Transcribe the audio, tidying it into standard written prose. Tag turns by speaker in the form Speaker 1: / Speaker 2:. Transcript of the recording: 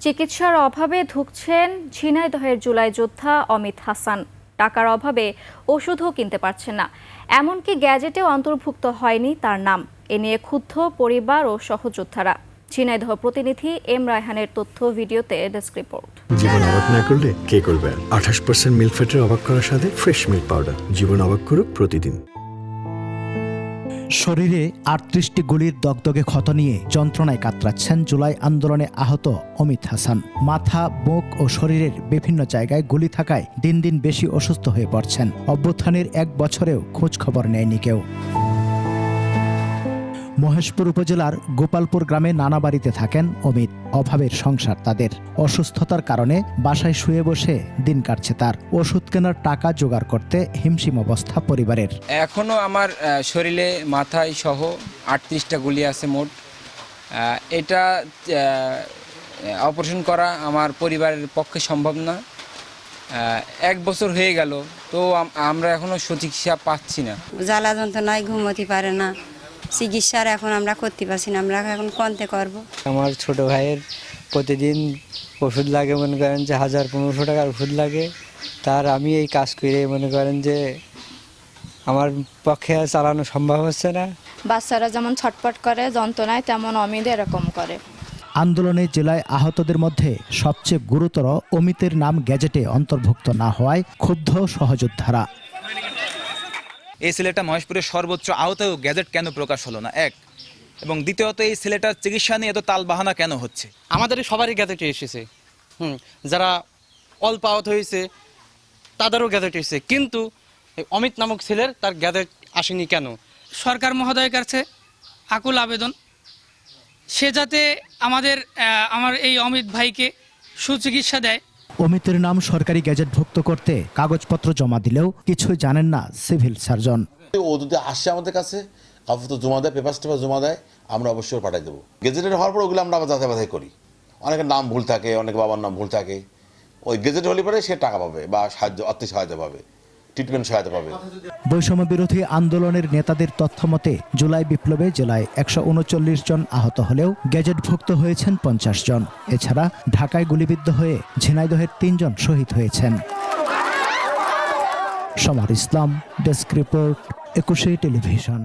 Speaker 1: চিকিৎসার অভাবে ধুঁকছেন ঝিনাইদহের জুলাই যোদ্ধা অমিত হাসান। টাকার অভাবে ওষুধও কিনতে পারছেন না, এমনকি গ্যাজেটেও অন্তর্ভুক্ত হয়নি তার নাম। এ নিয়ে ক্ষুব্ধ পরিবার ও সহযোদ্ধারা। ঝিনাইদহ প্রতিনিধি এম রায়হানের তথ্য ভিডিওতে ডেস্ক রিপোর্ট।
Speaker 2: জীবন অবাক না করলে কে করবে? 28% মিল্ক ফ্যাটের অবাক করার সাথে ফ্রেশ মিল্ক পাউডার। জীবন অবাক করুক প্রতিদিন।
Speaker 3: শরীরে 38টি গুলির দগদগে ক্ষত নিয়ে যন্ত্রণায় কাতরাচ্ছেন জুলাই আন্দোলনে আহত অমিত হাসান। মাথা, বুক ও শরীরের বিভিন্ন জায়গায় গুলি থাকায় দিন দিন বেশি অসুস্থ হয়ে পড়ছেন। অভ্যুত্থানের 1 বছরেও খোঁজ খবর নেয়নি কেউ। মহেশপুর উপজেলার গোপালপুর গ্রামে নানা বাড়িতে থাকেন অমিত। অভাবের সংসার তাদের। অসুস্থতার কারণে বাসায় শুয়ে বসে দিন কাটছে তার। ওষুধ কেনার টাকা জোগাড় করতে হিমশিম অবস্থা পরিবারের।
Speaker 4: এখনো আমার শরীরে মাথায় সহ 38টা গুলি আছে মোট। এটা অপারেশন করা আমার পরিবারের পক্ষে সম্ভব না। 1 বছর হয়ে গেল, তো আমরা এখনো চিকিৎসা পাচ্ছি না।
Speaker 5: জ্বালা যন্ত্রণায় ঘুমোতে পারে না, চিকিৎসার এখন আমরা করতে পারছি না। আমরা এখন কোনতে করব?
Speaker 6: আমার ছোট ভাইয়ের প্রতিদিন ওষুধ লাগে, মনে করেন যে 1000-1500 টাকার ওষুধ লাগে। তার আমি এই কাজ করে মনে করেন যে আমার পক্ষে চালানো সম্ভব হচ্ছে না।
Speaker 7: বাচ্চারা যেমন ছটপট করে যন্ত্রণায়, তেমন অমিত এরকম করে।
Speaker 3: আন্দোলনে জেলায় আহতদের মধ্যে সবচেয়ে গুরুতর অমিতের নাম গ্যাজেটে অন্তর্ভুক্ত না হওয়ায় ক্ষুব্ধ সহযোদ্ধারা।
Speaker 8: এই ছেলেটা মহেশপুরের সর্বোচ্চ আহতেও গ্যাজেট কেন প্রকাশ হলো না, এক, এবং দ্বিতীয়ত এই ছেলেটার চিকিৎসা নিয়ে এত তালবাহানা কেন হচ্ছে?
Speaker 9: আমাদের সবারই গ্যাজেটে এসেছে, যারা অল্প আহত হয়েছে তাদেরও গ্যাজেট এসেছে, কিন্তু অমিত নামক ছেলের তার গ্যাজেট আসেনি কেন?
Speaker 10: সরকার মহোদয়ের কাছে আকুল আবেদন, সে যাতে আমার এই অমিত ভাইকে সুচিকিৎসা দেয়।
Speaker 3: অমিতের নাম সরকারি গ্যাজেটভুক্ত করতে কাগজপত্র জমা দিলেও কিছুই জানেন না সিভিল সার্জন।
Speaker 11: ও যদি আসে আমাদের কাছে কাগজপত্র জমা দেয়, পেপার জমা দেয়, আমরা অবশ্যই পাঠিয়ে দেবো। গেজেটেড হওয়ার পর ওগুলো আমরা আবার যাচাই বাছাই করি। অনেকের নাম ভুল থাকে, অনেক বাবার নাম ভুল থাকে। ওই গেজেট হলে পরে সে টাকা পাবে বা আর্থিক সহায়তা পাবে, ট্রিটমেন্ট সহায়তা পাবে।
Speaker 3: বৈষম্য বিরোধী আন্দোলনের নেতাদের তথ্য মতে জুলাই বিপ্লবে জেলায় 139 জন আহত হলেও গ্যাজেটভুক্ত হয়েছেন 50 জন। এছাড়া ঢাকায় গুলিবিদ্ধ হয়ে ঝিনাইদহের 3 জন শহীদ হয়েছেন। সমর ইসলাম, ডেস্ক রিপোর্ট, 21 টেলিভিশন।